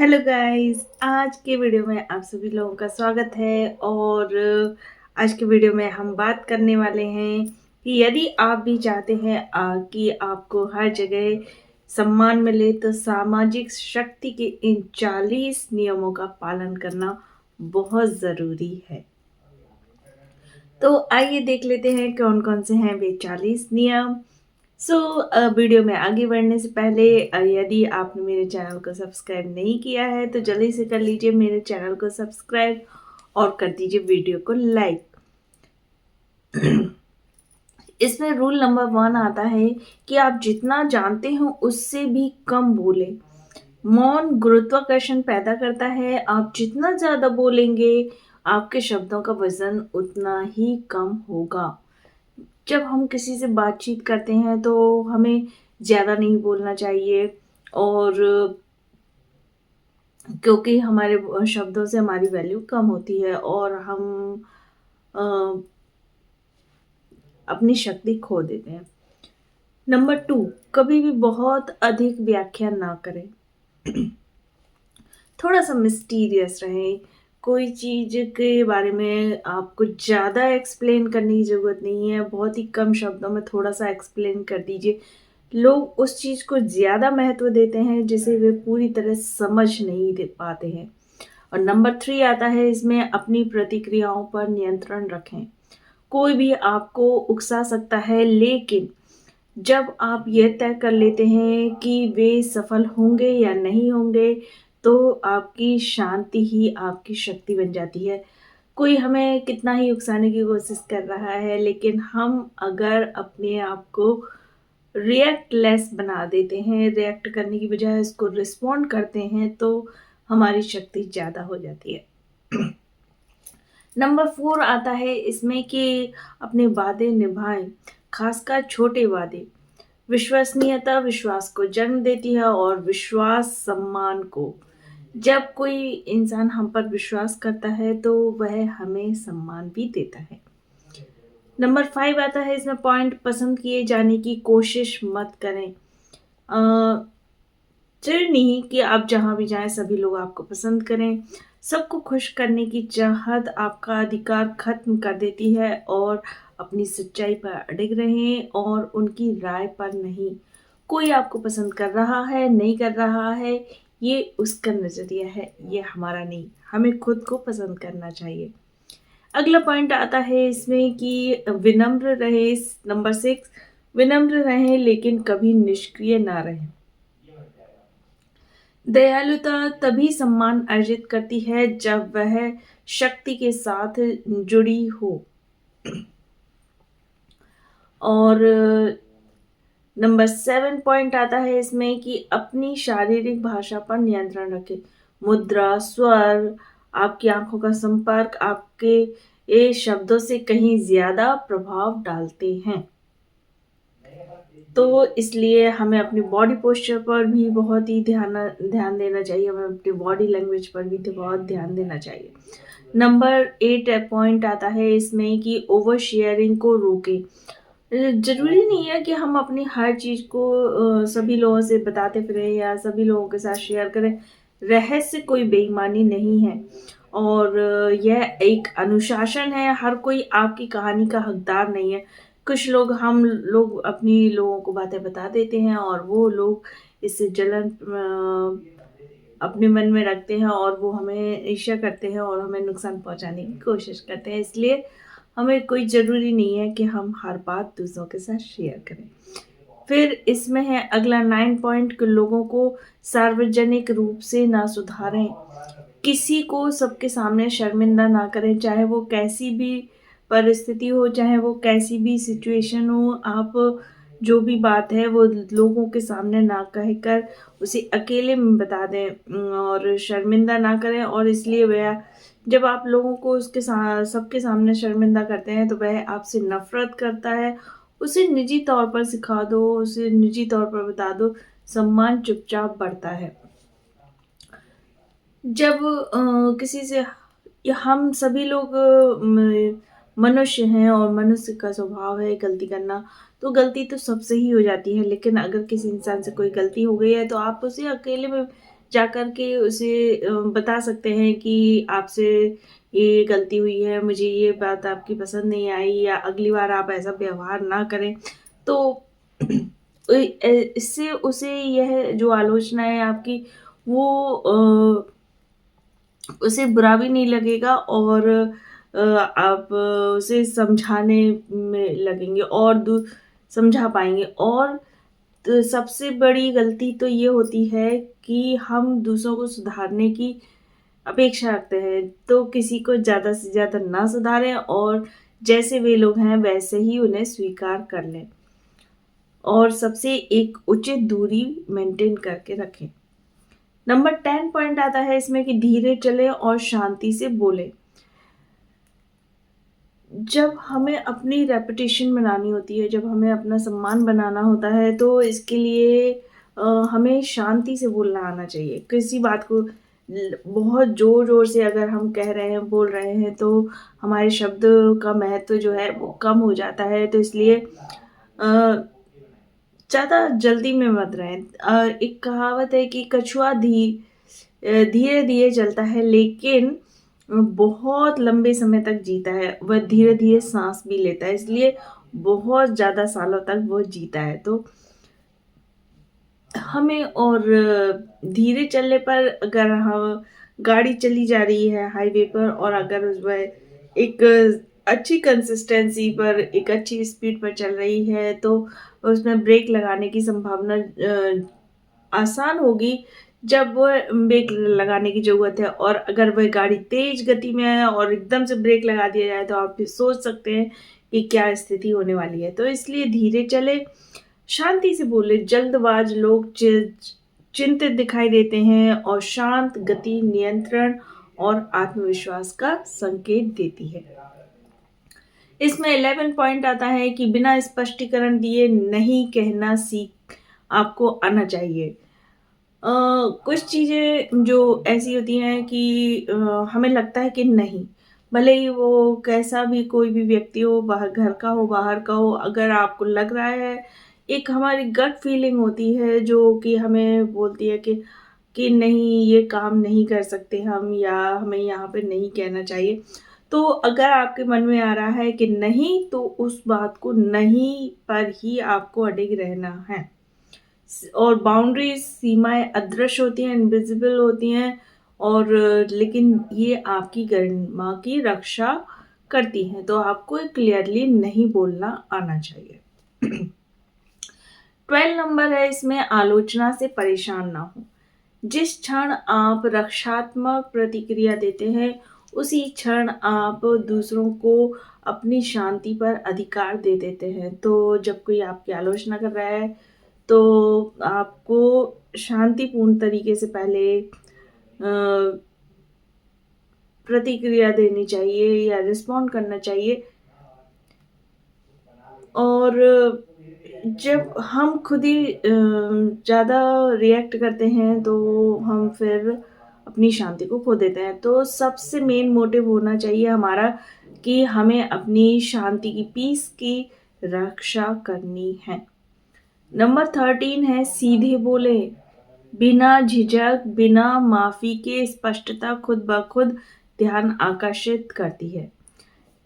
Hello guys, आज के video में आप सभी लोगों का स्वागत है। और आज के वीडियो में हम बात करने वाले हैं कि यदि आप भी चाहते हैं कि आपको हर जगह सम्मान मिले तो सामाजिक शक्ति के इन 40 नियमों का पालन करना बहुत ज़रूरी है। तो आइए देख लेते हैं कौन कौन से हैं वे 40 नियम। वीडियो में आगे बढ़ने से पहले यदि आपने मेरे चैनल को सब्सक्राइब नहीं किया है तो जल्दी से कर लीजिए मेरे चैनल को सब्सक्राइब और कर दीजिए वीडियो को लाइक। इसमें रूल नंबर 1 आता है कि आप जितना जानते हो उससे भी कम बोले। मौन गुरुत्वाकर्षण पैदा करता है। आप जितना ज़्यादा बोलेंगे आपके शब्दों का वजन उतना ही कम होगा। जब हम किसी से बातचीत करते हैं तो हमें ज़्यादा नहीं बोलना चाहिए। और क्योंकि हमारे शब्दों से हमारी वैल्यू कम होती है और हम अ, अपनी शक्ति खो देते हैं। नंबर 2, कभी भी बहुत अधिक व्याख्या ना करें। थोड़ा सा मिस्टीरियस रहें। कोई चीज़ के बारे में आपको ज़्यादा एक्सप्लेन करने की ज़रूरत नहीं है, बहुत ही कम शब्दों में थोड़ा-सा एक्सप्लेन कर दीजिए। लोग उस चीज़ को ज़्यादा महत्व देते हैं जिसे वे पूरी तरह समझ नहीं दे पाते हैं। और नंबर 3 आता है इसमें, अपनी प्रतिक्रियाओं पर नियंत्रण रखें। कोई भी आपको उकसा सकता है, लेकिन जब आप ये तय कर लेते हैं कि वे सफल होंगे या नहीं होंगे, तो आपकी शांति ही आपकी शक्ति बन जाती है। कोई हमें कितना ही उकसाने की कोशिश कर रहा है, लेकिन हम अगर अपने आप को रिएक्ट लेस बना देते हैं, रिएक्ट करने की बजाय उसको रिस्पॉन्ड करते हैं, तो हमारी शक्ति ज़्यादा हो जाती है। नंबर 4 आता है इसमें कि अपने वादे निभाएँ, खासकर छोटे वादे। विश्वसनीयता विश्वास को जन्म देती है और विश्वास सम्मान को। जब कोई इंसान हम पर विश्वास करता है तो वह हमें सम्मान भी देता है। नंबर 5 आता है इसमें पॉइंट, पसंद किए जाने की कोशिश मत करें। अ, ज़रूरी नहीं कि आप जहाँ भी जाएँ सभी लोग आपको पसंद करें। सबको खुश करने की चाहत आपका अधिकार ख़त्म कर देती है। और अपनी सच्चाई पर अडिग रहें और उनकी राय पर नहीं। कोई आपको पसंद कर रहा है, नहीं कर रहा है, ये उसका नज़रिया है, ये हमारा नहीं। हमें खुद को पसंद करना चाहिए। अगला पॉइंट आता है इसमें कि विनम्र रहें। नंबर 6, विनम्र रहें लेकिन कभी निष्क्रिय ना रहें। दयालुता तभी सम्मान अर्जित करती है जब वह शक्ति के साथ जुड़ी हो। और नंबर 7 पॉइंट आता है इसमें कि अपनी शारीरिक भाषा पर नियंत्रण रखें। मुद्रा, स्वर, आपकी आँखों का संपर्क आपके ये शब्दों से कहीं ज़्यादा प्रभाव डालते हैं। तो इसलिए हमें अपनी बॉडी पोस्चर पर भी बहुत ही ध्यान देना चाहिए, हमें अपनी बॉडी लैंग्वेज पर भी तो बहुत ध्यान देना चाहिए। नंबर 8 पॉइंट आता है इसमें कि ओवर शेयरिंग को रोकें। ज़रूरी नहीं है कि हम अपनी हर चीज़ को सभी लोगों से बताते फिरें या सभी लोगों के साथ शेयर करें। रहस्य कोई बेईमानी नहीं है। और यह एक अनुशासन है, हर कोई आपकी कहानी का हकदार नहीं है। कुछ लोग हम लोग अपनी लोगों को बातें बता देते हैं और वो लोग इससे जलन अपने मन में रखते हैं और वो हमें ईर्ष्या करते हैं और हमें नुकसान पहुँचाने की कोशिश करते हैं। इसलिए हमें कोई ज़रूरी नहीं है कि हम हर बात दूसरों के साथ शेयर करें। फिर इसमें है अगला 9 पॉइंट कि लोगों को सार्वजनिक रूप से ना सुधारें। किसी को सबके सामने शर्मिंदा ना करें, चाहे वो कैसी भी परिस्थिति हो, चाहे वो कैसी भी सिचुएशन हो। आप जो भी बात है वो लोगों के सामने ना कहकर उसे अकेले में बता दें, और शर्मिंदा ना करें। और इसलिए वह जब आप लोगों को उसके सबके सामने शर्मिंदा करते हैं तो वह आपसे नफ़रत करता है। उसे निजी तौर पर सिखा दो, उसे निजी तौर पर बता दो, सम्मान चुपचाप बढ़ता है। जब किसी से या हम सभी लोग मनुष्य हैं और मनुष्य का स्वभाव है गलती करना, तो गलती तो सबसे ही हो जाती है। लेकिन अगर किसी इंसान से कोई गलती हो गई है तो आप उसे अकेले में जाकर के उसे बता सकते हैं कि आपसे ये गलती हुई है, मुझे ये बात आपकी पसंद नहीं आई या अगली बार आप ऐसा व्यवहार ना करें। तो इससे उसे यह जो आलोचना है आपकी वो उसे बुरा भी नहीं लगेगा और आप उसे समझाने में लगेंगे और समझा पाएँगे और तो सबसे बड़ी गलती तो ये होती है कि हम दूसरों को सुधारने की अपेक्षा रखते हैं, तो किसी को ज़्यादा से ज़्यादा ना सुधारें और जैसे वे लोग हैं वैसे ही उन्हें स्वीकार कर लें और सबसे एक उचित दूरी मेंटेन करके रखें। नंबर 10 पॉइंट आता है इसमें कि धीरे चलें और शांति से बोलें। जब हमें अपनी रेपुटेशन बनानी होती है, जब हमें अपना सम्मान बनाना होता है, तो इसके लिए हमें शांति से बोलना आना चाहिए। किसी बात को बहुत ज़ोर-ज़ोर से अगर हम कह रहे हैं, बोल रहे हैं, तो हमारे शब्द का महत्व जो है वो कम हो जाता है। तो इसलिए ज़्यादा जल्दी में मत रहें। एक कहावत है कि कछुआ धीरे-धीरे चलता है लेकिन बहुत लंबे समय तक जीता है। वह धीरे-धीरे साँस भी लेता है, इसलिए बहुत ज़्यादा सालों तक वो जीता है। तो हमें और धीरे चलने पर अगर हम गाड़ी चली जा रही है हाईवे पर और अगर उसमें एक अच्छी कंसिस्टेंसी पर, एक अच्छी स्पीड पर चल रही है, तो उसमें ब्रेक लगाने की संभावना आसान होगी जब वो ब्रेक लगाने की ज़रूरत है और अगर वह गाड़ी तेज़ गति में है और एकदम से ब्रेक लगा दिया जाए तो आप भी सोच सकते हैं कि क्या स्थिति होने वाली है। तो इसलिए धीरे चलें, शांति से बोलें, जल्दबाज़ लोग चिंतित दिखाई देते हैं और शांत गति नियंत्रण और आत्मविश्वास का संकेत देती है। इसमें 11 पॉइंट आता है कि बिना स्पष्टीकरण दिए नहीं कहना सीख आपको आना चाहिए। कुछ चीज़ें जो ऐसी होती हैं कि हमें लगता है कि नहीं, भले ही वो कैसा भी कोई भी व्यक्ति हो, बाहर घर का हो, बाहर का हो, अगर आपको लग रहा है, एक हमारी गट फीलिंग होती है जो कि हमें बोलती है कि नहीं ये काम नहीं कर सकते हम या हमें यहाँ पे नहीं कहना चाहिए। तो अगर आपके मन में आ रहा है कि नहीं, तो उस बात को नहीं पर ही आपको अडिग रहना है। और बाउंड्रीज़ सीमाएँ अदृश्य होती हैं, इनविज़िबल होती हैं और लेकिन ये आपकी गरिमा की रक्षा करती हैं, तो आपको क्लियरली नहीं बोलना आना चाहिए। 12 नंबर है इसमें आलोचना से परेशान ना हो। जिस क्षण आप रक्षात्मक प्रतिक्रिया देते हैं, उसी क्षण आप दूसरों को अपनी शांति पर अधिकार दे देते हैं। तो जब कोई आपकी आलोचना कर रहा है, तो आपको शांतिपूर्ण तरीके से पहले प्रतिक्रिया देनी चाहिए या रिस्पॉन्ड करना चाहिए और जब हम खुद ही ज़्यादा रिएक्ट करते हैं तो हम फिर अपनी शांति को खो देते हैं। तो सबसे मेन मोटिव होना चाहिए हमारा कि हमें अपनी शांति की पीस की रक्षा करनी है। नंबर 13 है सीधे बोले, बिना झिझक, बिना माफ़ी के स्पष्टता खुद ब खुद ध्यान आकर्षित करती है।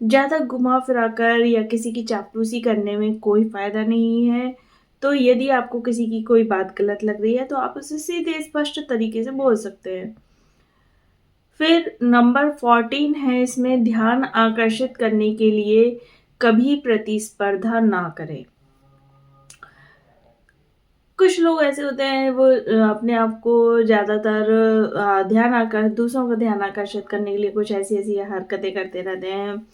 ज़्यादा घुमा-फिरा कर या किसी की चापलूसी करने में कोई फ़ायदा नहीं है। तो यदि आपको किसी की कोई बात गलत लग रही है, तो आप उसे सीधे स्पष्ट तरीके से बोल सकते हैं। फिर नंबर 14 है इसमें ध्यान आकर्षित करने के लिए कभी प्रतिस्पर्धा ना करें। कुछ लोग ऐसे होते हैं वो अपने आप को ज़्यादातर दूसरों का ध्यान आकर्षित करने के लिए कुछ ऐसी-ऐसी हरकतें करते रहते हैं।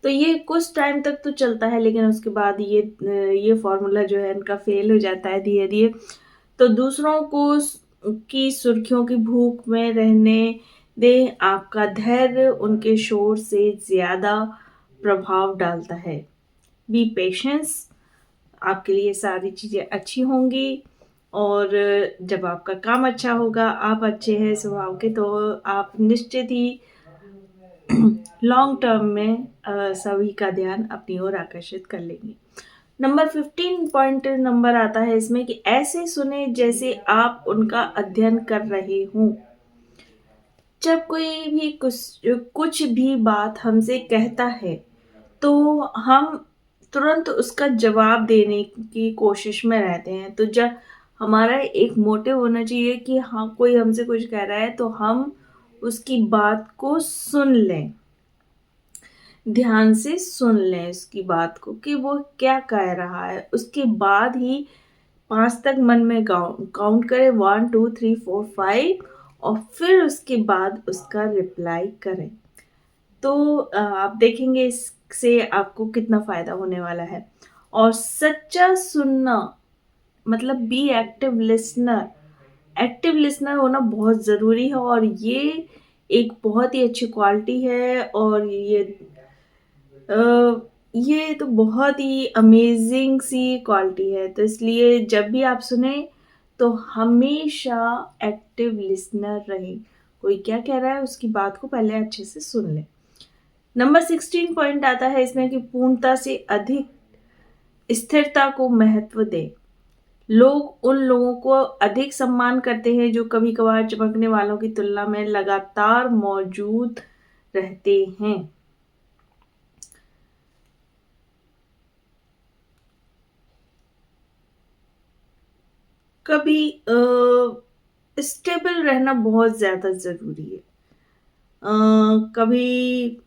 तो ये कुछ टाइम तक तो चलता है लेकिन उसके बाद ये फ़ॉर्मूला जो है इनका फ़ेल हो जाता है धीरे-धीरे। तो दूसरों को की सुर्खियों की भूख में रहने दें, आपका धैर्य उनके शोर से ज़्यादा प्रभाव डालता है। बी पेशेंस, आपके लिए सारी चीज़ें अच्छी होंगी और जब आपका काम अच्छा होगा, आप अच्छे हैं स्वभाव के, तो आप निश्चित ही लॉन्ग टर्म में सभी का ध्यान अपनी ओर आकर्षित कर लेंगे। नंबर 15 पॉइंट नंबर आता है इसमें कि ऐसे सुने जैसे आप उनका अध्ययन कर रहे हों। जब कोई भी कुछ भी बात हमसे कहता है, तो हम तुरंत उसका जवाब देने की कोशिश में रहते हैं। तो जब हमारा एक मोटिव होना चाहिए कि हाँ, कोई हमसे कुछ कह रहा है तो हम उसकी बात को सुन लें। ध्यान से सुन लें उसकी बात को कि वो क्या कह रहा है। उसके बाद ही 5 तक मन में काउंट करें, 1 2 3 4 5, और फिर उसके बाद उसका रिप्लाई करें। तो आप देखेंगे इससे आपको कितना फ़ायदा होने वाला है। और सच्चा सुनना मतलब be active listener. Active listener होना बहुत ज़रूरी है, और ये एक बहुत ही अच्छी क्वालिटी है, और ये तो बहुत ही अमेज़िंग सी क्वालिटी है। तो इसलिए जब भी आप सुनें, तो हमेशा एक्टिव लिसनर रहें। कोई क्या कह रहा है, उसकी बात को पहले अच्छे से सुन लें। नंबर 16 पॉइंट आता है इसमें कि पूर्णता से अधिक स्थिरता को महत्व दें। लोग उन लोगों को अधिक सम्मान करते हैं जो कभी-कभार चमकने वालों की तुलना में लगातार मौजूद रहते हैं। कभी स्टेबल रहना बहुत ज़्यादा ज़रूरी है। कभी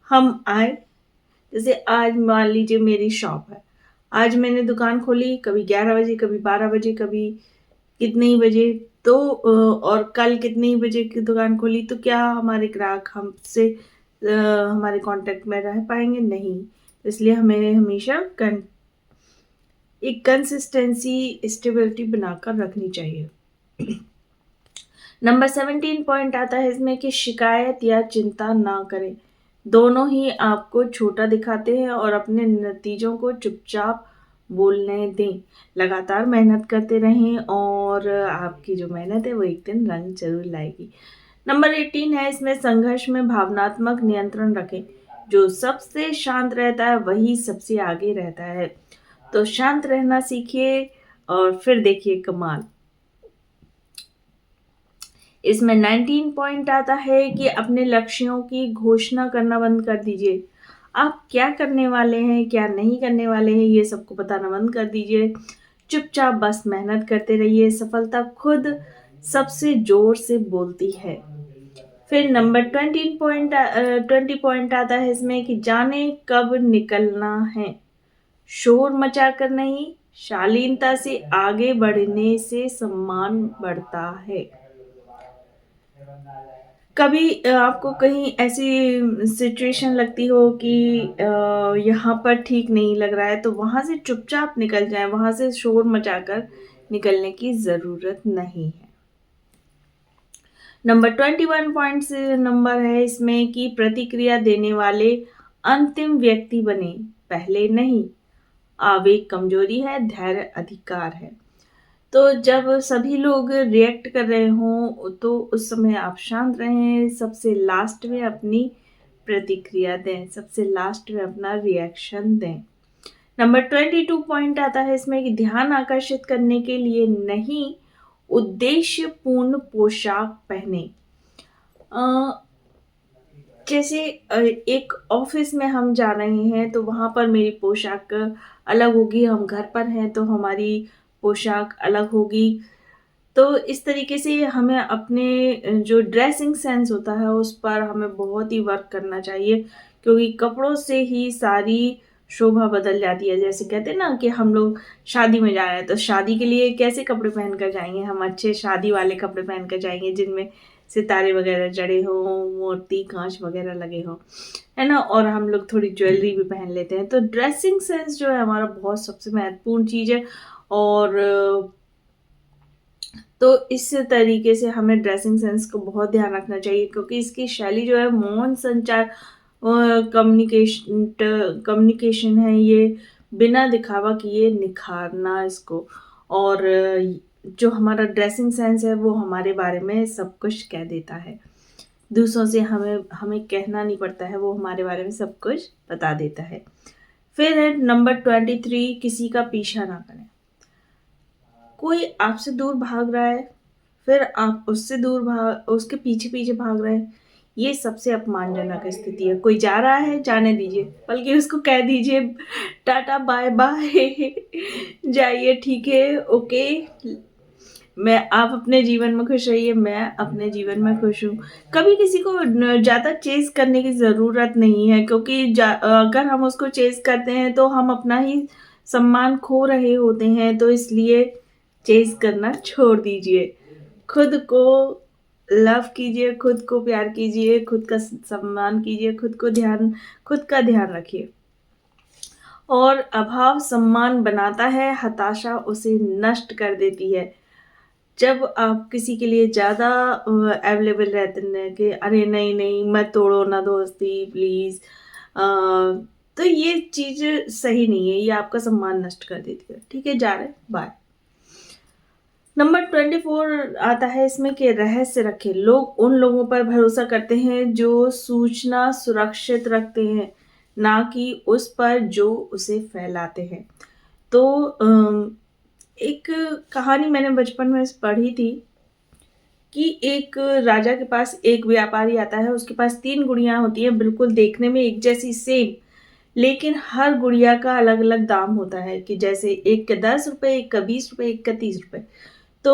हम आए, जैसे आज मान लीजिए मेरी शॉप है। आज मैंने दुकान खोली, कभी 11 बजे, कभी 12 बजे, कभी कितने ही बजे, तो और कल कितने ही बजे की दुकान खोली, तो क्या हमारे ग्राहक हमसे हमारे कॉन्टैक्ट में रह पाएँगे? नहीं। इसलिए हमें हमेशा एक कंसिस्टेंसी, स्टेबिलिटी बनाकर रखनी चाहिए। नंबर 17 पॉइंट आता है इसमें कि शिकायत या चिंता ना करें। दोनों ही आपको छोटा दिखाते हैं, और अपने नतीजों को चुपचाप बोलने दें। लगातार मेहनत करते रहें, और आपकी जो मेहनत है वो एक दिन रंग ज़रूर लाएगी। नंबर 18 है इसमें संघर्ष में भावनात्मक नियंत्रण रखें। जो सबसे शांत रहता है वही सबसे आगे रहता है। तो शांत रहना सीखिए, और फिर देखिए कमाल। इसमें 19 पॉइंट आता है कि अपने लक्ष्यों की घोषणा करना बंद कर दीजिए। आप क्या करने वाले हैं, क्या नहीं करने वाले हैं, ये सबको बताना बंद कर दीजिए। चुपचाप बस मेहनत करते रहिए, सफलता खुद सबसे ज़ोर से बोलती है। फिर नंबर 20 पॉइंट आता है इसमें कि जाने कब निकलना है। शोर मचाकर नहीं, शालीनता से आगे बढ़ने से सम्मान बढ़ता है। कभी आपको कहीं ऐसी सिचुएशन लगती हो कि यहाँ पर ठीक नहीं लग रहा है, तो वहाँ से चुपचाप निकल जाएँ, वहाँ से शोर मचाकर निकलने की ज़रूरत नहीं है। नंबर 21 पॉइंट्स नंबर है इसमें कि प्रतिक्रिया देने वाले अंतिम व्यक्ति बने, पहले नहीं। आवेग कमजोरी है, धैर्य अधिकार है। तो जब सभी लोग रिएक्ट कर रहे हों, तो उस समय आप शांत रहें, सबसे लास्ट में अपनी प्रतिक्रिया दें, सबसे लास्ट में अपना रिएक्शन दें। नंबर 22 पॉइंट आता है इसमें कि ध्यान आकर्षित करने के लिए नहीं, उद्देश्यपूर्ण पोशाक पहने। अ, जैसे एक ऑफिस में हम जा रहे हैं, तो वहाँ पर मेरी पोशाक अलग होगी, हम घर पर हैं तो हमारी पोशाक अलग होगी। तो इस तरीके से हमें अपने जो ड्रेसिंग सेंस होता है उस पर हमें बहुत ही वर्क करना चाहिए, क्योंकि कपड़ों से ही सारी शोभा बदल जाती है। जैसे कहते हैं ना कि हम लोग शादी में जा रहे हैं, तो शादी के लिए कैसे कपड़े पहन कर जाएँगे? हम अच्छे शादी वाले कपड़े पहन कर जाएँगे जिनमें सितारे वगैरह जड़े हों, मोती काँच वगैरह लगे हों, है ना? और हम लोग थोड़ी ज्वेलरी भी पहन लेते हैं। तो ड्रेसिंग सेंस जो है हमारा बहुत सबसे महत्वपूर्ण चीज़ है, और तो इस तरीके से हमें ड्रेसिंग सेंस को बहुत ध्यान रखना चाहिए, क्योंकि इसकी शैली जो है मौन संचार कम्युनिकेशन है, ये बिना दिखावा किए निखारना इसको। और जो हमारा ड्रेसिंग सेंस है वो हमारे बारे में सब कुछ कह देता है। दूसरों से हमें हमें कहना नहीं पड़ता है, वो हमारे बारे में सब कुछ बता देता है। फिर है नंबर 23, किसी का पीछा ना करें। कोई आपसे दूर भाग रहा है, फिर आप उसके पीछे-पीछे भाग रहे हैं, ये सबसे अपमानजनक स्थिति है। कोई जा रहा है, जाने दीजिए, बल्कि उसको कह दीजिए टाटा बाय-बाय जाइए, ठीक है, ओके। मैं आप अपने जीवन में खुश रहिए, मैं अपने जीवन में खुश हूँ। कभी किसी को ज़्यादा चेज़ करने की ज़रूरत नहीं है, क्योंकि अगर हम उसको चेज़ करते हैं तो हम अपना ही सम्मान खो रहे होते हैं, तो इसलिए चेज़ करना छोड़ दीजिए। खुद को लव कीजिए, खुद को प्यार कीजिए, खुद का सम्मान कीजिए, खुद का ध्यान रखिए। और अभाव सम्मान बनाता है, हताशा उसे नष्ट कर देती है। जब आप किसी के लिए ज़्यादा अवेलेबल रहते हैं कि अरे नहीं मत तोड़ो ना दोस्ती प्लीज़, तो ये चीज़ सही नहीं है, ये आपका सम्मान नष्ट कर देती है। ठीक है, जा रहे हैं, बाय। नंबर 24 आता है इसमें कि रहस्य रखें। लोग उन लोगों पर भरोसा करते हैं जो सूचना सुरक्षित रखते हैं, ना कि उस पर जो उसे फैलाते हैं। तो एक कहानी मैंने बचपन में पढ़ी थी कि एक राजा के पास एक व्यापारी आता है, उसके पास 3 गुड़ियाँ होती हैं, बिल्कुल देखने में एक जैसी सेम, लेकिन हर गुड़िया का अलग-अलग दाम होता है कि जैसे एक का ₹10, एक का ₹20, एक का ₹30। तो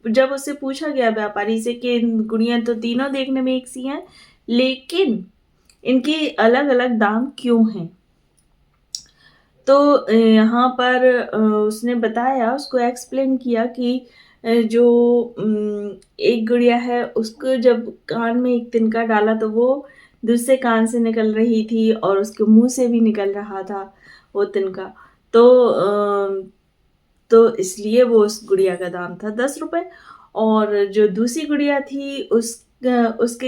जब उससे पूछा गया व्यापारी से कि गुड़िया तो तीनों देखने में एक सी हैं, लेकिन इनके अलग-अलग दाम क्यों हैं? तो यहाँ पर उसने बताया, उसको एक्सप्लेन किया कि जो एक गुड़िया है उसको जब कान में एक तिनका डाला तो वो दूसरे कान से निकल रही थी और उसके मुँह से भी निकल रहा था वो तिनका। तो तो इसलिए वो उस गुड़िया का दाम था ₹10। और जो दूसरी गुड़िया थी उसके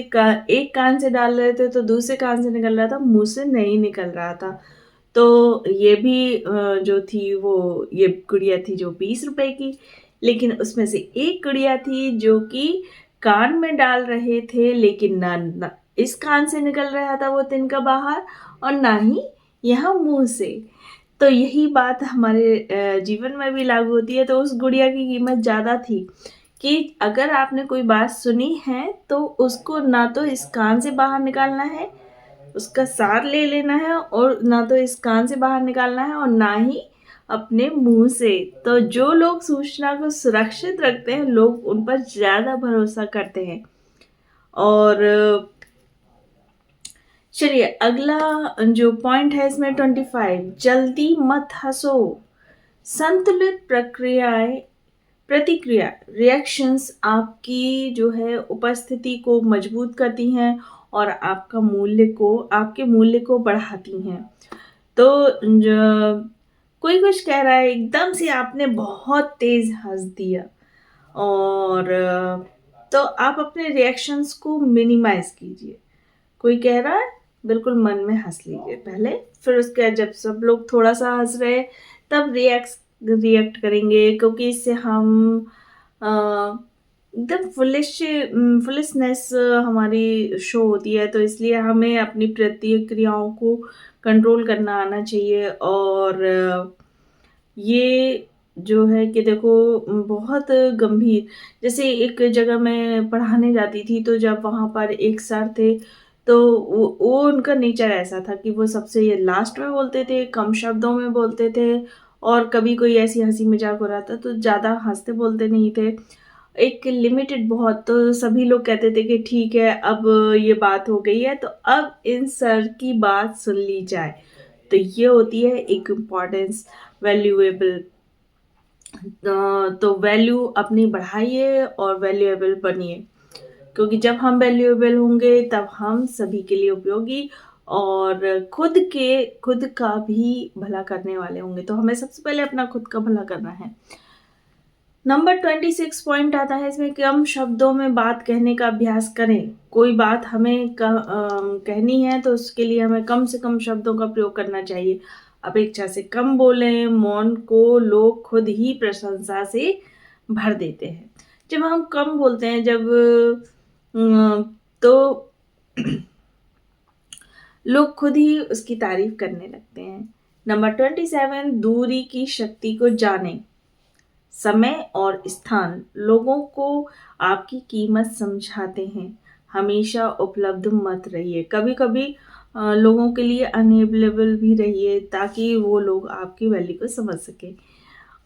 एक कान से डाल रहे थे तो दूसरे कान से निकल रहा था, मुँह से नहीं निकल रहा था। तो ये भी जो थी वो ये गुड़िया थी जो ₹20 की, लेकिन उसमें से एक गुड़िया थी जो कि कान में डाल रहे थे, लेकिन ना इस कान से निकल रहा था वो तिनका बाहर और ना ही यहाँ मुँह से। तो यही बात हमारे जीवन में भी लागू होती है। तो उस गुड़िया की कीमत ज़्यादा थी कि अगर आपने कोई बात सुनी है तो उसको ना तो इस कान से बाहर निकालना है, उसका सार ले लेना है, और ना तो इस कान से बाहर निकालना है और ना ही अपने मुँह से। तो जो लोग सूचना को सुरक्षित रखते हैं, लोग उन पर ज़्यादा भरोसा करते हैं। और चलिए अगला जो पॉइंट है इसमें 25, जल्दी मत हँसो। संतुलित प्रतिक्रिया रिएक्शंस आपकी जो है उपस्थिति को मजबूत करती हैं और आपके मूल्य को बढ़ाती हैं। तो कोई कुछ कह रहा है, एकदम से आपने बहुत तेज हंस दिया, और तो आप अपने रिएक्शंस को मिनिमाइज कीजिए। कोई कह रहा है, बिल्कुल मन में हंस लीजिए पहले, फिर उसके बाद जब सब लोग थोड़ा सा हंस रहे तब रिएक्ट करेंगे, क्योंकि इससे हम अ, एकदम फुलिशनेस हमारी शो होती है। तो इसलिए हमें अपनी प्रतिक्रियाओं को कंट्रोल करना आना चाहिए। और ये जो है कि देखो बहुत गंभीर, जैसे एक जगह मैं पढ़ाने जाती थी, तो जब वहाँ पर एक सर थे, तो वो उनका नेचर ऐसा था कि वो सबसे ये लास्ट में बोलते थे, कम शब्दों में बोलते थे, और कभी कोई ऐसी हँसी मज़ाक हो रहा था तो ज़्यादा हँसते बोलते नहीं थे। एक लिमिटेड बहुत, तो सभी लोग कहते थे कि ठीक है, अब ये बात हो गई है, तो अब इन सर की बात सुन ली जाए। तो ये होती है एक इम्पॉर्टेंस, वैल्यूएबल। तो वैल्यू अपनी बढ़ाइए और वैल्यूएबल बनिए, क्योंकि जब हम वैल्यूएबल होंगे तब हम सभी के लिए उपयोगी और खुद का भी भला करने वाले होंगे। तो हमें सबसे पहले अपना खुद का भला करना है। नंबर 26 पॉइंट आता है इसमें, कम शब्दों में बात कहने का अभ्यास करें। कोई बात हमें कहनी है तो उसके लिए हमें कम से कम शब्दों का प्रयोग करना चाहिए। अपेक्षा से कम बोलें, मौन को लोग खुद ही प्रशंसा से भर देते हैं। जब हम कम बोलते हैं, तो लोग खुद ही उसकी तारीफ करने लगते हैं। नंबर 27, दूरी की शक्ति को जानें। समय और स्थान लोगों को आपकी कीमत समझाते हैं। हमेशा उपलब्ध मत रहिए, कभी कभी लोगों के लिए अनअवेलेबल भी रहिए ताकि वो लोग आपकी वैल्यू को समझ सके।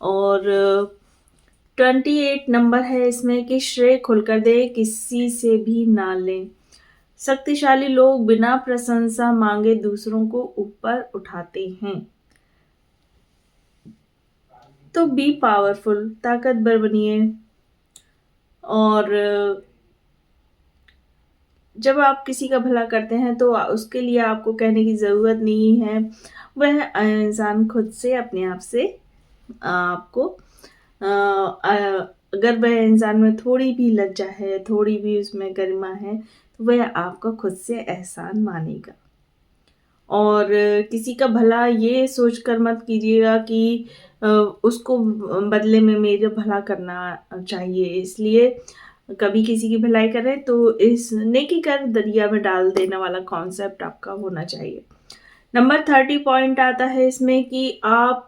और 28 नंबर है इसमें कि श्रेय खुलकर दे, किसी से भी ना लें। शक्तिशाली लोग बिना प्रशंसा मांगे दूसरों को ऊपर उठाते हैं। तो बी पावरफुल, ताकतवर बनिए। और जब आप किसी का भला करते हैं तो उसके लिए आपको कहने की ज़रूरत नहीं है। वह इंसान खुद से अपने आप से आपको अगर वह इंसान में थोड़ी भी लज्जा है, थोड़ी भी उसमें गरिमा है, तो वह आपका खुद से एहसान मानेगा। और किसी का भला ये सोचकर मत कीजिएगा कि उसको बदले में मेरे भला करना चाहिए, इसलिए कभी किसी की भलाई करें तो इस नेकी कर दरिया में डाल देने वाला कॉन्सेप्ट आपका होना चाहिए। नंबर 30 पॉइंट आता है इसमें कि आप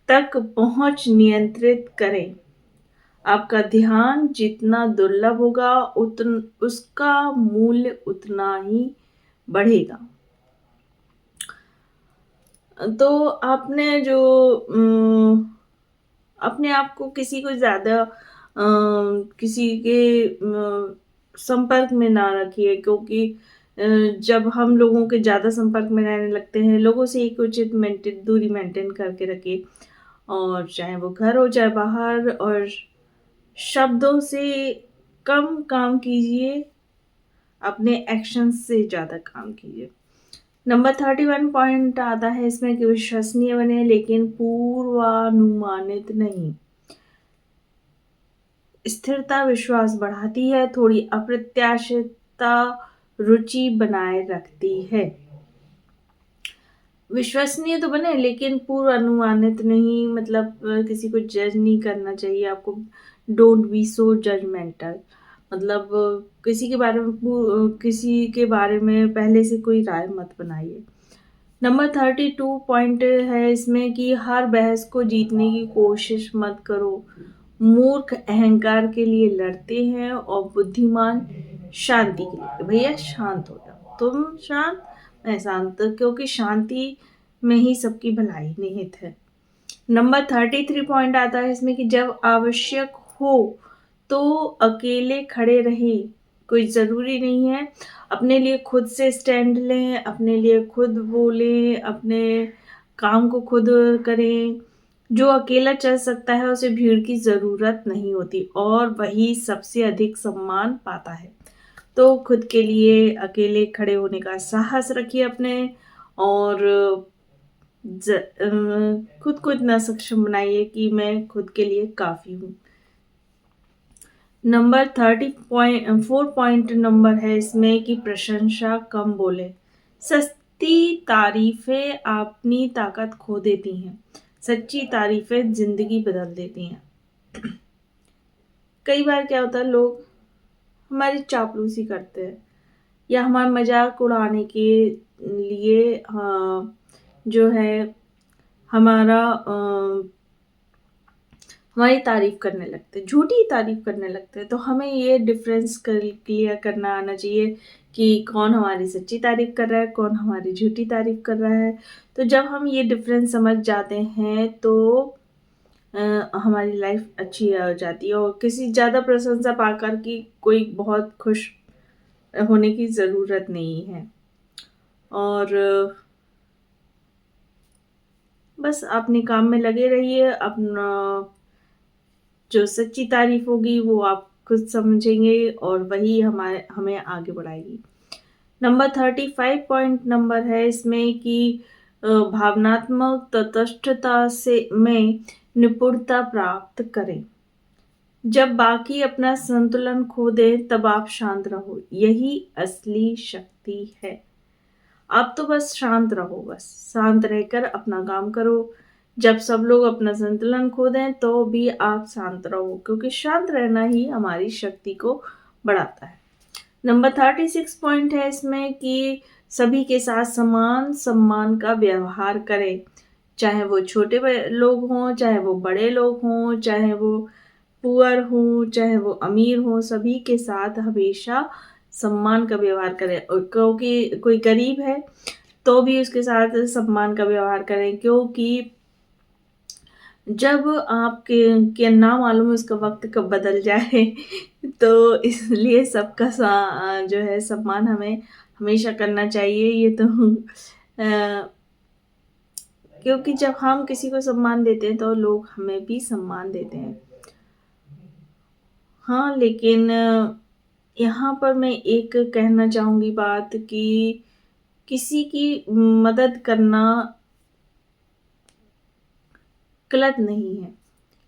तक पहुंच नियंत्रित करें। आपका ध्यान जितना दुर्लभ होगा उसका मूल्य उतना ही बढ़ेगा। तो आपने जो अपने आप को किसी को ज़्यादा किसी के संपर्क में ना रखिए, क्योंकि जब हम लोगों के ज़्यादा संपर्क में रहने लगते हैं, लोगों से एक उचित दूरी मेंटेन करके रखिए, और चाहे वो घर हो चाहे बाहर। और शब्दों से कम काम कीजिए, अपने एक्शंस से ज़्यादा काम कीजिए। नंबर 31 पॉइंट आता है इसमें कि विश्वसनीय बने लेकिन पूर्वानुमानित नहीं। स्थिरता विश्वास बढ़ाती है, थोड़ी अप्रत्याशितता रुचि बनाए रखती है। विश्वसनीय तो बने लेकिन पूर्व अनुमानित नहीं, मतलब किसी को जज नहीं करना चाहिए आपको। डोंट बी सो जजमेंटल, मतलब किसी के बारे में पहले से कोई राय मत बनाइए। नंबर 32 पॉइंट है इसमें कि हर बहस को जीतने की कोशिश मत करो। मूर्ख अहंकार के लिए लड़ते हैं और बुद्धिमान शांति के लिए। भैया शांत हो जाओ, तुम शांत मैं शांत, क्योंकि शांति में ही सबकी भलाई निहित है। नंबर 33 पॉइंट आता है इसमें कि जब आवश्यक हो तो अकेले खड़े रहें। कोई ज़रूरी नहीं है, अपने लिए खुद से स्टैंड लें, अपने लिए खुद बोलें, अपने काम को खुद करें। जो अकेला चल सकता है उसे भीड़ की ज़रूरत नहीं होती, और वही सबसे अधिक सम्मान पाता है। तो खुद के लिए अकेले खड़े होने का साहस रखिए अपने, और खुद को इतना सक्षम बनाइए कि मैं खुद के लिए काफ़ी हूँ। नंबर 4 पॉइंट नंबर है इसमें कि प्रशंसा कम बोले। सस्ती तारीफें अपनी ताकत खो देती हैं, सच्ची तारीफें जिंदगी बदल देती हैं। कई बार क्या होता है, लोग हमारी चापलूसी करते हैं या हमारा मजाक उड़ाने के लिए जो है हमारा हमारी तारीफ करने लगते हैं, झूठी तारीफ करने लगते हैं। तो हमें ये डिफरेंस क्लियर करना आना चाहिए कि कौन हमारी सच्ची तारीफ कर रहा है, कौन हमारी झूठी तारीफ कर रहा है। तो जब हम ये डिफरेंस समझ जाते हैं तो हमारी लाइफ अच्छी हो जाती है, और किसी ज़्यादा प्रशंसा पाकर कि कोई बहुत खुश होने की ज़रूरत नहीं है। और बस अपने काम में लगे रहिए, अपना जो सच्ची तारीफ होगी वो आप खुद समझेंगे और वही हमें आगे बढ़ाएगी। नंबर 35 पॉइंट नंबर है इसमें कि भावनात्मक तटस्थता से में निपुणता प्राप्त करें। जब बाकी अपना संतुलन खो दें तब आप शांत रहो, यही असली शक्ति है। आप तो बस शांत रहो, बस शांत रहकर अपना काम करो। जब सब लोग अपना संतुलन खो दें तो भी आप शांत रहो, क्योंकि शांत रहना ही हमारी शक्ति को बढ़ाता है। नंबर 36 पॉइंट है इसमें कि सभी के साथ समान सम्मान का व्यवहार करें, चाहे वो छोटे लोग हों, चाहे वो बड़े लोग हों, चाहे वो पुअर हों, चाहे वो अमीर हों, सभी के साथ हमेशा सम्मान का व्यवहार करें। और क्योंकि कोई गरीब है तो भी उसके साथ सम्मान का व्यवहार करें, क्योंकि जब आपके ना मालूम उसका वक्त कब बदल जाए तो इसलिए सबका जो है सम्मान हमें हमेशा करना चाहिए। ये तो क्योंकि जब हम किसी को सम्मान देते हैं तो लोग हमें भी सम्मान देते हैं। हाँ, लेकिन यहाँ पर मैं एक कहना चाहूँगी बात कि किसी की मदद करना गलत नहीं है,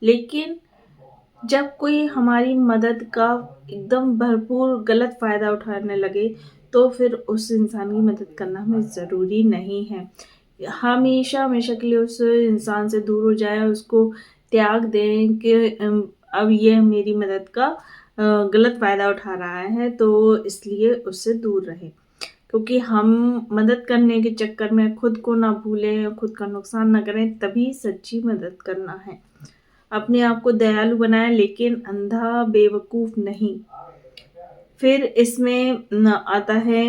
लेकिन जब कोई हमारी मदद का एकदम भरपूर गलत फ़ायदा उठाने लगे, तो फिर उस इंसान की मदद करना हमें ज़रूरी नहीं है। हमेशा के लिए उस इंसान से दूर हो जाएँ, उसको त्याग दें कि अब ये मेरी मदद का गलत फ़ायदा उठा रहा है, तो इसलिए उससे दूर रहें। क्योंकि हम मदद करने के चक्कर में खुद को ना भूलें, खुद का नुकसान ना करें, तभी सच्ची मदद करना है। अपने आप को दयालु बनाएँ, लेकिन अंधा बेवकूफ़ नहीं। फिर इसमें आता है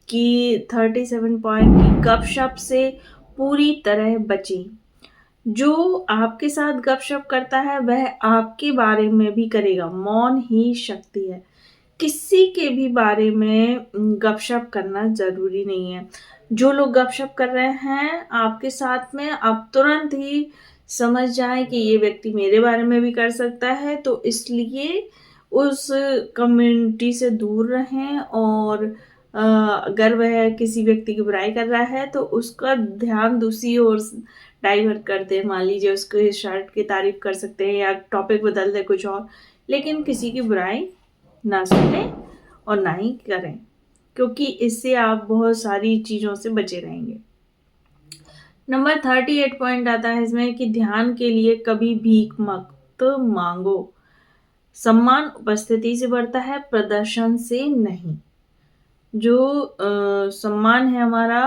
कि 37 पॉइंट की गपशप से पूरी तरह बचें। जो आपके साथ गपशप करता है वह आपके बारे में भी करेगा, मौन ही शक्ति है। किसी के भी बारे में गपशप करना ज़रूरी नहीं है। जो लोग गपशप कर रहे हैं आपके साथ में, आप तुरंत ही समझ जाएँ कि ये व्यक्ति मेरे बारे में भी कर सकता है, तो इसलिए उस कम्युनिटी से दूर रहें। और अगर वह किसी व्यक्ति की बुराई कर रहा है तो उसका ध्यान दूसरी ओर डाइवर्ट कर दें। मान लीजिए उसके शर्ट की तारीफ़ कर सकते हैं या टॉपिक बदल दें कुछ और, लेकिन किसी की बुराई ना सुनें और ना ही करें, क्योंकि इससे आप बहुत सारी चीज़ों से बचे रहेंगे। नंबर 38 पॉइंट आता है इसमें कि ध्यान के लिए कभी भीख मत मांगो। सम्मान उपस्थिति से बढ़ता है, प्रदर्शन से नहीं। जो सम्मान है हमारा,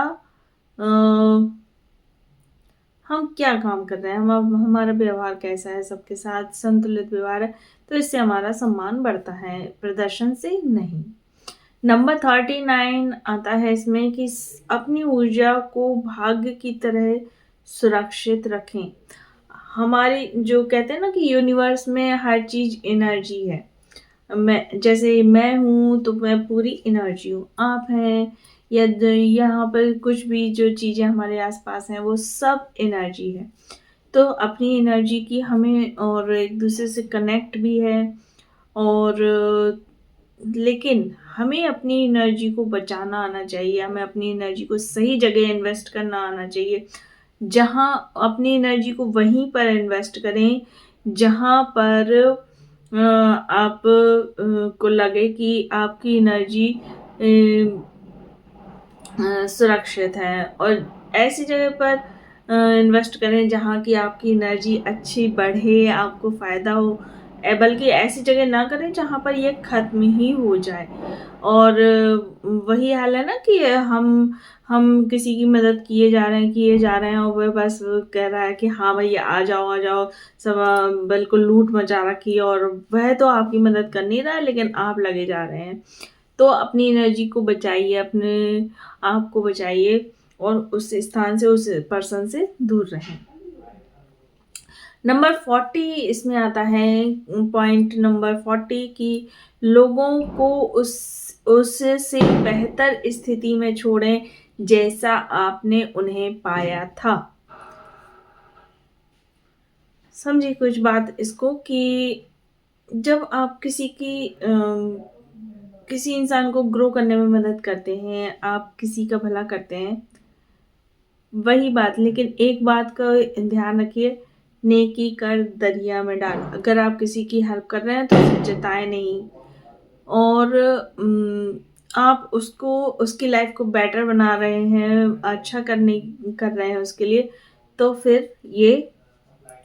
हम क्या काम कर रहे हैं, हमारा व्यवहार कैसा है, सबके साथ संतुलित व्यवहार है, तो इससे हमारा सम्मान बढ़ता है, प्रदर्शन से नहीं। नंबर 39 आता है इसमें कि अपनी ऊर्जा को भाग्य की तरह सुरक्षित रखें। हमारी जो कहते हैं ना कि यूनिवर्स में हर चीज़ एनर्जी है। मैं हूँ तो मैं पूरी एनर्जी हूँ। आप हैं या यहाँ पर कुछ भी जो चीज़ें हमारे आसपास हैं वो सब एनर्जी है। तो अपनी एनर्जी की हमें और एक दूसरे से कनेक्ट भी है। और लेकिन हमें अपनी एनर्जी को बचाना आना चाहिए, हमें अपनी एनर्जी को सही जगह इन्वेस्ट करना आना चाहिए। जहाँ अपनी एनर्जी को वहीं पर इन्वेस्ट करें जहाँ पर आप को लगे कि आपकी एनर्जी सुरक्षित है, और ऐसी जगह पर इन्वेस्ट करें जहाँ की आपकी एनर्जी अच्छी बढ़े, आपको फ़ायदा हो। बल्कि ऐसी जगह ना करें जहाँ पर ये ख़त्म ही हो जाए। और वही हाल है ना कि हम किसी की मदद किए जा रहे हैं और वह बस कह रहा है कि हाँ भाई आ जाओ सब बिल्कुल लूट मचा रखी है, और वह तो आपकी मदद कर नहीं रहा है लेकिन आप लगे जा रहे हैं। तो अपनी एनर्जी को बचाइए, अपने आप को बचाइए और उस स्थान से, उस पर्सन से दूर रहें। नंबर 40 इसमें आता है, पॉइंट नंबर 40 कि लोगों को उससे बेहतर स्थिति में छोड़ें जैसा आपने उन्हें पाया था। समझिए कुछ बात इसको कि जब आप किसी इंसान को ग्रो करने में मदद करते हैं, आप किसी का भला करते हैं, वही बात, लेकिन एक बात का ध्यान रखिए, नेकी कर दरिया में डाल। अगर आप किसी की हेल्प कर रहे हैं तो उसे जताएं नहीं, और आप उसकी लाइफ को बेटर बना रहे हैं, अच्छा कर रहे हैं उसके लिए, तो फिर ये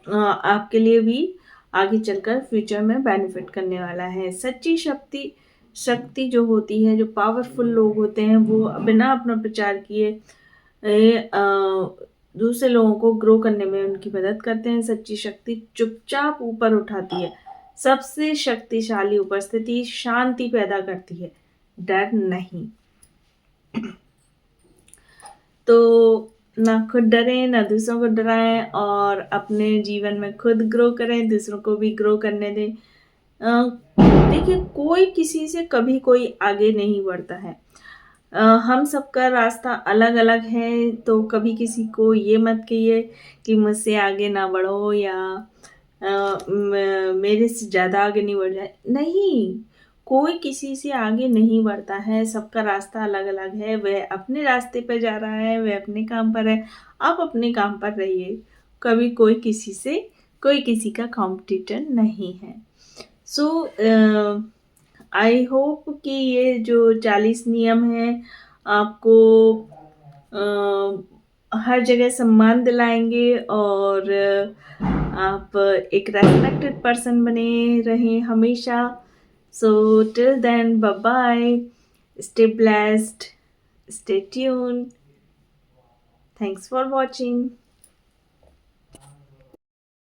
आपके लिए भी आगे चलकर फ्यूचर में बेनिफिट करने वाला है। सच्ची शक्ति शक्ति जो होती है, जो पावरफुल लोग होते हैं, वो बिना अपना प्रचार किए दूसरे लोगों को ग्रो करने में उनकी मदद करते हैं। सच्ची शक्ति चुपचाप ऊपर उठाती है। सबसे शक्तिशाली उपस्थिति शांति पैदा करती है, डर नहीं। तो ना खुद डरें, ना दूसरों को डराएं, और अपने जीवन में खुद ग्रो करें, दूसरों को भी ग्रो करने दें। देखिए, कोई किसी से कभी कोई आगे नहीं बढ़ता है। हम सबका रास्ता अलग अलग है, तो कभी किसी को ये मत कहिए कि मुझसे आगे ना बढ़ो, या मेरे से ज़्यादा आगे नहीं बढ़ जाए। नहीं, कोई किसी से आगे नहीं बढ़ता है, सबका रास्ता अलग अलग है। वह अपने रास्ते पे जा रहा है, वह अपने काम पर है, आप अपने काम पर रहिए। कभी कोई किसी का कॉम्पिटिटर नहीं है। सो आई होप कि ये जो 40 नियम हैं आपको हर जगह सम्मान दिलाएंगे, और आप एक रेस्पेक्टेड पर्सन बने रहें हमेशा। So till then, bye bye, stay blessed, stay tuned, thanks for watching.